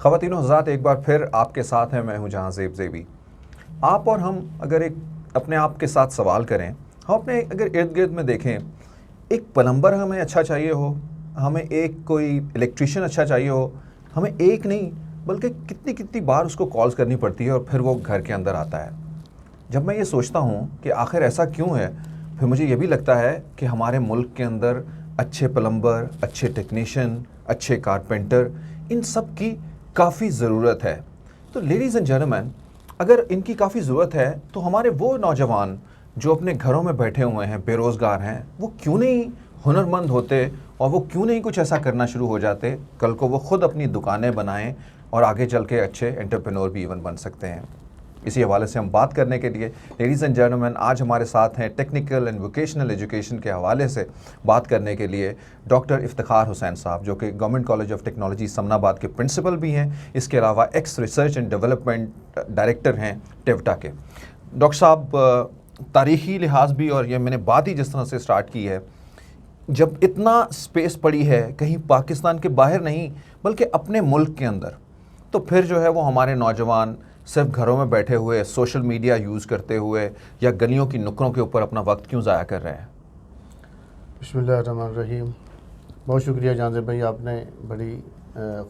خواتین و حضرات، ایک بار پھر آپ کے ساتھ ہیں، میں ہوں جہاں زیب زیبی۔ آپ اور ہم اگر ایک اپنے آپ کے ساتھ سوال کریں، ہم اپنے اگر ارد گرد میں دیکھیں، ایک پلمبر ہمیں اچھا چاہیے ہو، ہمیں ایک کوئی الیکٹریشین اچھا چاہیے ہو، ہمیں ایک نہیں بلکہ کتنی بار اس کو کالز کرنی پڑتی ہے اور پھر وہ گھر کے اندر آتا ہے۔ جب میں یہ سوچتا ہوں کہ آخر ایسا کیوں ہے، پھر مجھے یہ بھی لگتا ہے کہ ہمارے ملک کے اندر اچھے پلمبر، اچھے ٹیکنیشین، اچھے کارپینٹر، ان سب کی کافی ضرورت ہے۔ تو لیڈیز اینڈ جینٹلمین، اگر ان کی کافی ضرورت ہے تو ہمارے وہ نوجوان جو اپنے گھروں میں بیٹھے ہوئے ہیں، بے روزگار ہیں، وہ کیوں نہیں ہنرمند ہوتے اور وہ کیوں نہیں کچھ ایسا کرنا شروع ہو جاتے، کل کو وہ خود اپنی دکانیں بنائیں اور آگے چل کے اچھے انٹرپرینور بھی ایون بن سکتے ہیں۔ اسی حوالے سے ہم بات کرنے کے لیے لیڈیز اینڈ جینٹلمین آج ہمارے ساتھ ہیں ٹیکنیکل اینڈ ووکیشنل ایجوکیشن کے حوالے سے بات کرنے کے لیے ڈاکٹر افتخار حسین صاحب، جو کہ گورنمنٹ کالج آف ٹیکنالوجی سمن آباد کے پرنسپل بھی ہیں، اس کے علاوہ x research and development director ہیں ٹیوٹا کے۔ ڈاکٹر صاحب، تاریخی لحاظ بھی، اور یہ میں نے بات ہی جس طرح سے سٹارٹ کی ہے، جب اتنا سپیس پڑی ہے کہیں پاکستان کے باہر نہیں بلکہ اپنے ملک کے اندر، تو پھر جو ہے وہ ہمارے نوجوان صرف گھروں میں بیٹھے ہوئے سوشل میڈیا یوز کرتے ہوئے یا گلیوں کی نکروں کے اوپر اپنا وقت کیوں ضائع کر رہے ہیں؟ بسم اللہ الرحمن الرحیم۔ بہت شکریہ جان بھائی، آپ نے بڑی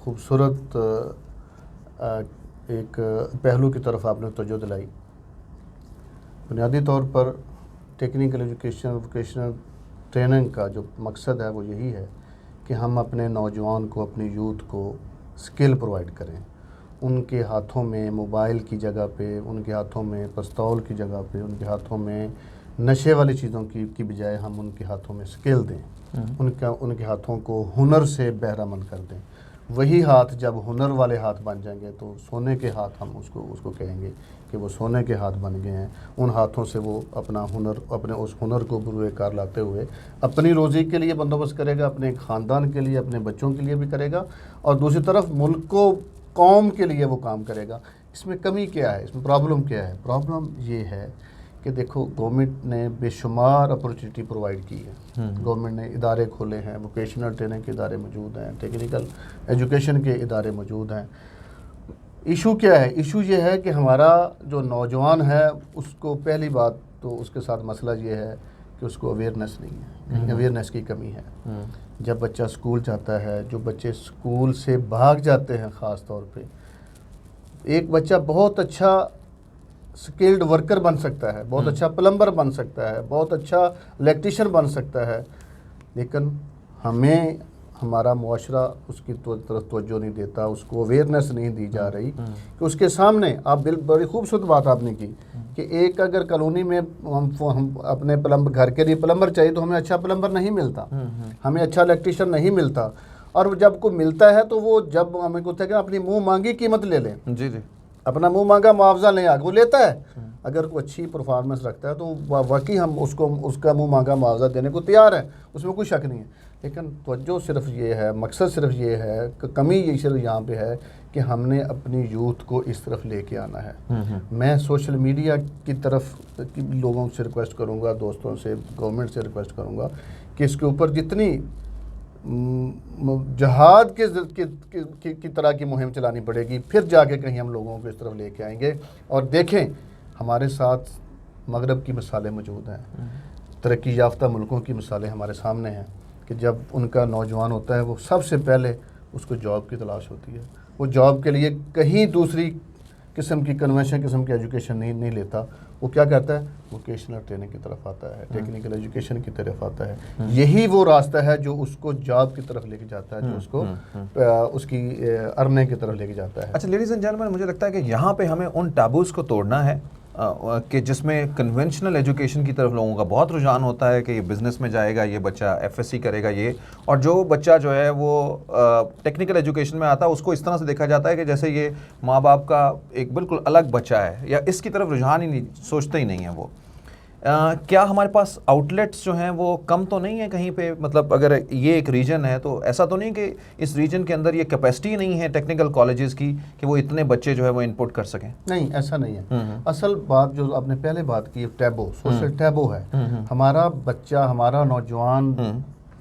خوبصورت ایک پہلو کی طرف آپ نے توجہ دلائی۔ بنیادی طور پر ٹیکنیکل ایجوکیشن ووکیشنل ٹریننگ کا جو مقصد ہے وہ یہی ہے کہ ہم اپنے نوجوان کو، اپنی یوتھ کو سکل پرووائڈ کریں۔ ان کے ہاتھوں میں موبائل کی جگہ پہ، ان کے ہاتھوں میں پستول کی جگہ پہ، ان کے ہاتھوں میں نشے والی چیزوں کی بجائے ہم ان کے ہاتھوں میں سکل دیں، ان کے ہاتھوں کو ہنر سے بہرہ مند کر دیں۔ وہی ہاتھ جب ہنر والے ہاتھ بن جائیں گے تو سونے کے ہاتھ ہم اس کو کہیں گے کہ وہ سونے کے ہاتھ بن گئے ہیں۔ ان ہاتھوں سے وہ اپنا ہنر، اپنے اس ہنر کو بروئے کار لاتے ہوئے اپنی روزی کے لیے بندوبست کرے گا، اپنے خاندان کے لیے، اپنے بچوں کے لیے بھی کرے گا، اور دوسری طرف ملک کو، قوم کے لیے وہ کام کرے گا۔ اس میں کمی کیا ہے، اس میں پرابلم کیا ہے؟ پرابلم یہ ہے کہ دیکھو، گورنمنٹ نے بے شمار اپورچونیٹی پرووائڈ کی ہے۔ گورنمنٹ نے ادارے کھولے ہیں، ووکیشنل ٹریننگ کے ادارے موجود ہیں، ٹیکنیکل ایجوکیشن کے ادارے موجود ہیں۔ ایشو کیا ہے؟ ایشو یہ ہے کہ ہمارا جو نوجوان ہے، اس کو پہلی بات تو اس کے ساتھ مسئلہ یہ ہے کہ اس کو اویئرنیس نہیں ہے، اویئرنیس کی کمی ہے۔ جب بچہ اسکول جاتا ہے، جو بچے اسکول سے بھاگ جاتے ہیں، خاص طور پہ ایک بچہ بہت اچھا سکلڈ ورکر بن سکتا ہے، بہت اچھا پلمبر بن سکتا ہے، بہت اچھا الیکٹریشین بن سکتا ہے، لیکن ہمارا معاشرہ اس کی طرف توجہ نہیں دیتا، اس کو اویئرنیس نہیں دی جا رہی کہ اس کے سامنے آپ بڑی خوبصورت بات آپ نے کی کہ ایک اگر کالونی میں ہم اپنے گھر کے لیے پلمبر چاہیے تو ہمیں اچھا پلمبر نہیں ملتا، ہمیں اچھا الیکٹریشین نہیں ملتا، اور جب کوئی ملتا ہے تو وہ جب ہمیں کہتا ہے کہ اپنی منہ مانگی قیمت لے لیں، جی جی، اپنا منہ مانگا معاوضہ لیں، آگے وہ لیتا ہے۔ اگر کوئی اچھی پرفارمنس رکھتا ہے تو واقعی ہم اس کا منہ مانگا معاوضہ دینے کو تیار ہیں، اس میں کوئی شک نہیں ہے۔ لیکن توجہ صرف یہ ہے، مقصد صرف یہ ہے کہ کمی یہ صرف یہاں پہ ہے کہ ہم نے اپنی یوتھ کو اس طرف لے کے آنا ہے۔ میں سوشل میڈیا کی طرف لوگوں سے ریکویسٹ کروں گا، دوستوں سے، گورنمنٹ سے ریکویسٹ کروں گا کہ اس کے اوپر جتنی جہاد کی طرح کی مہم چلانی پڑے گی، پھر جا کے کہیں ہم لوگوں کو اس طرف لے کے آئیں گے۔ اور دیکھیں، ہمارے ساتھ مغرب کی مثالیں موجود ہیں، ترقی یافتہ ملکوں کی مثالیں ہمارے سامنے ہیں کہ جب ان کا نوجوان ہوتا ہے، وہ سب سے پہلے اس کو جاب کی تلاش ہوتی ہے، وہ جاب کے لیے کہیں دوسری قسم کی کنونشن قسم کی ایجوکیشن نہیں لیتا، وہ کیا کرتا ہے؟ ووکیشنل ٹریننگ کی طرف آتا ہے، ٹیکنیکل ایجوکیشن کی طرف آتا ہے۔ یہی وہ راستہ ہے جو اس کو جاب کی طرف لے کے جاتا ہے، جو اس کو اس کی ارننگ کی طرف لے کے جاتا ہے۔ اچھا لیڈیز اینڈ جینٹلمین، مجھے لگتا ہے کہ یہاں پہ ہمیں ان ٹیبوز کو توڑنا ہے کہ جس میں کنونشنل ایجوکیشن کی طرف لوگوں کا بہت رجحان ہوتا ہے کہ یہ بزنس میں جائے گا، یہ بچہ ایف ایس سی کرے گا، یہ، اور جو بچہ جو ہے وہ ٹیکنیکل ایجوکیشن میں آتا ہے اس کو اس طرح سے دیکھا جاتا ہے کہ جیسے یہ ماں باپ کا ایک بالکل الگ بچہ ہے، یا اس کی طرف رجحان ہی نہیں، سوچتے ہی نہیں ہیں وہ۔ کیا ہمارے پاس آؤٹ لیٹس جو ہیں وہ کم تو نہیں ہیں کہیں پہ؟ مطلب اگر یہ ایک ریجن ہے تو ایسا تو نہیں کہ اس ریجن کے اندر یہ کیپیسٹی نہیں ہے ٹیکنیکل کالجز کی کہ وہ اتنے بچے جو ہے وہ انپٹ کر سکیں؟ نہیں، ایسا نہیں ہے۔ اصل بات جو آپ نے پہلے بات کی، ٹیبو، سوشل ٹیبو ہے۔ ہمارا بچہ، ہمارا نوجوان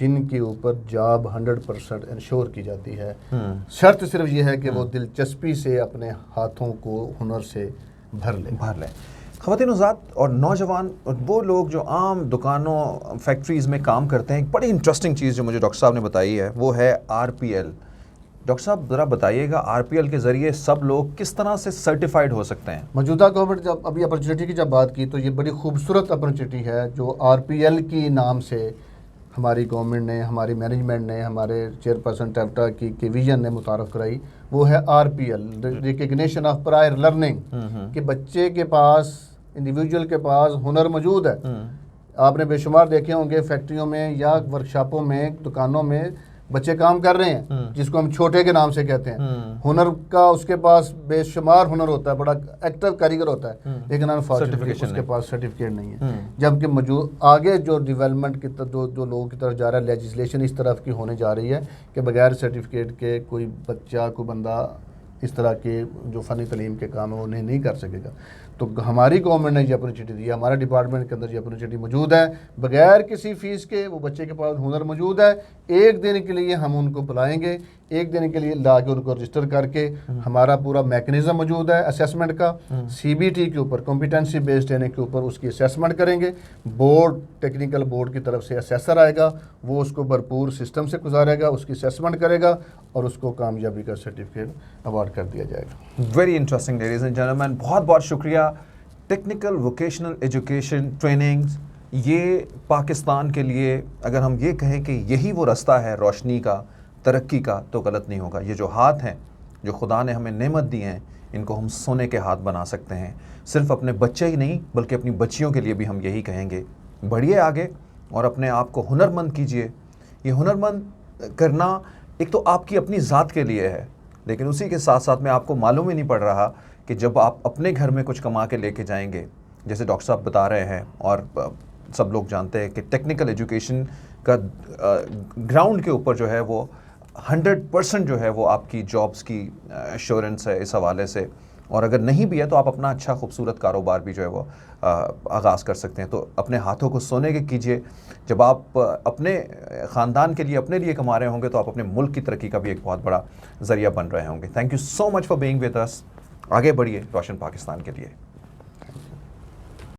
جن کے اوپر جاب 100% انشور کی جاتی ہے. شرط صرف یہ ہے کہ وہ دلچسپی سے اپنے ہاتھوں کو ہنر سے بھر لیں. خواتین حضرات اور نوجوان اور وہ لوگ جو عام دکانوں فیکٹریز میں کام کرتے ہیں، ایک بڑی انٹرسٹنگ چیز جو مجھے ڈاکٹر صاحب نے بتائی ہے وہ ہے RPL. ڈاکٹر صاحب ذرا بتائیے گا RPL کے ذریعے سب لوگ کس طرح سے سرٹیفائڈ ہو سکتے ہیں؟ موجودہ گورنمنٹ جب ابھی اپرچونیٹی کی جب بات کی تو یہ بڑی خوبصورت اپرچونیٹی ہے جو RPL کی نام سے ہماری گورنمنٹ نے، ہماری مینجمنٹ نے، ہمارے چیئرپرسن ٹیپٹا کی ویژن نے متعارف کرائی. وہ ہے RPL، recognition of prior learning, کہ بچے کے پاس، انڈیویجول کے پاس ہنر موجود ہے. آپ نے بے شمار دیکھے ہوں گے فیکٹریوں میں یا ورکشاپوں میں، دکانوں میں بچے کام کر رہے ہیں جس کو ہم چھوٹے کے نام سے کہتے ہیں. ہنر کا اس کے پاس بے شمار ہنر ہوتا ہے، بڑا ایکٹیو کاریگر ہوتا ہے، لیکن انفارچونیٹلی اس کے پاس سرٹیفکیٹ نہیں ہے. جبکہ آگے جو ڈیولپمنٹ کی جو لوگوں کی طرف جا رہا ہے، لیجسلیشن اس طرف کی ہونے جا رہی ہے کہ بغیر سرٹیفکیٹ کے کوئی بچہ، کوئی بندہ اس طرح کے جو فنی تعلیم کے کام ہیں انہیں نہیں کر سکے گا. تو ہماری گورنمنٹ نے یہ اپرچونیٹی دی ہے، ہمارا ڈپارٹمنٹ کے اندر یہ اپرچونیٹی موجود ہے. بغیر کسی فیس کے وہ بچے کے پاس ہنر موجود ہے. ایک دن کے لیے ہم ان کو بلائیں گے، ایک دن کے لیے لا کے ان کو رجسٹر کر کے ہمارا پورا میکنزم موجود ہے اسیسمنٹ کا. CBT کے اوپر، کمپیٹنسی بیسڈ ٹریننگ کے اوپر اس کی اسیسمنٹ کریں گے. بورڈ، ٹیکنیکل بورڈ کی طرف سے اسیسر آئے گا، وہ اس کو بھرپور سسٹم سے گزارے گا، اس کی اسیسمنٹ کرے گا اور اس کو کامیابی کا سرٹیفکیٹ ایوارڈ کر دیا جائے گا. Very interesting ladies and gentlemen, بہت بہت شکریہ. ٹیکنیکل ووکیشنل ایجوکیشن ٹریننگز، یہ پاکستان کے لیے اگر ہم یہ کہیں کہ یہی وہ رستہ ہے روشنی کا، ترقی کا، تو غلط نہیں ہوگا. یہ جو ہاتھ ہیں جو خدا نے ہمیں نعمت دی ہیں، ان کو ہم سونے کے ہاتھ بنا سکتے ہیں. صرف اپنے بچے ہی نہیں بلکہ اپنی بچیوں کے لیے بھی ہم یہی کہیں گے. بڑھیے آگے اور اپنے آپ کو ہنرمند کیجئے. یہ ہنرمند کرنا ایک تو آپ کی اپنی ذات کے لیے ہے، لیکن اسی کے ساتھ ساتھ میں آپ کو معلوم ہی نہیں پڑ رہا کہ جب آپ اپنے گھر میں کچھ کما کے لے کے جائیں گے، جیسے ڈاکٹر صاحب بتا رہے ہیں اور سب لوگ جانتے ہیں کہ ٹیکنیکل ایجوکیشن کا گراؤنڈ کے اوپر جو ہے وہ 100% جو ہے وہ آپ کی جابز کی ایشورنس ہے اس حوالے سے. اور اگر نہیں بھی ہے تو آپ اپنا اچھا خوبصورت کاروبار بھی جو ہے وہ آغاز کر سکتے ہیں. تو اپنے ہاتھوں کو سونے کے کیجئے. جب آپ اپنے خاندان کے لیے، اپنے لیے کما رہے ہوں گے تو آپ اپنے ملک کی ترقی کا بھی ایک بہت بڑا ذریعہ بن رہے ہوں گے. Thank you so much for being with us. آگے بڑھیے روشن پاکستان کے لیے.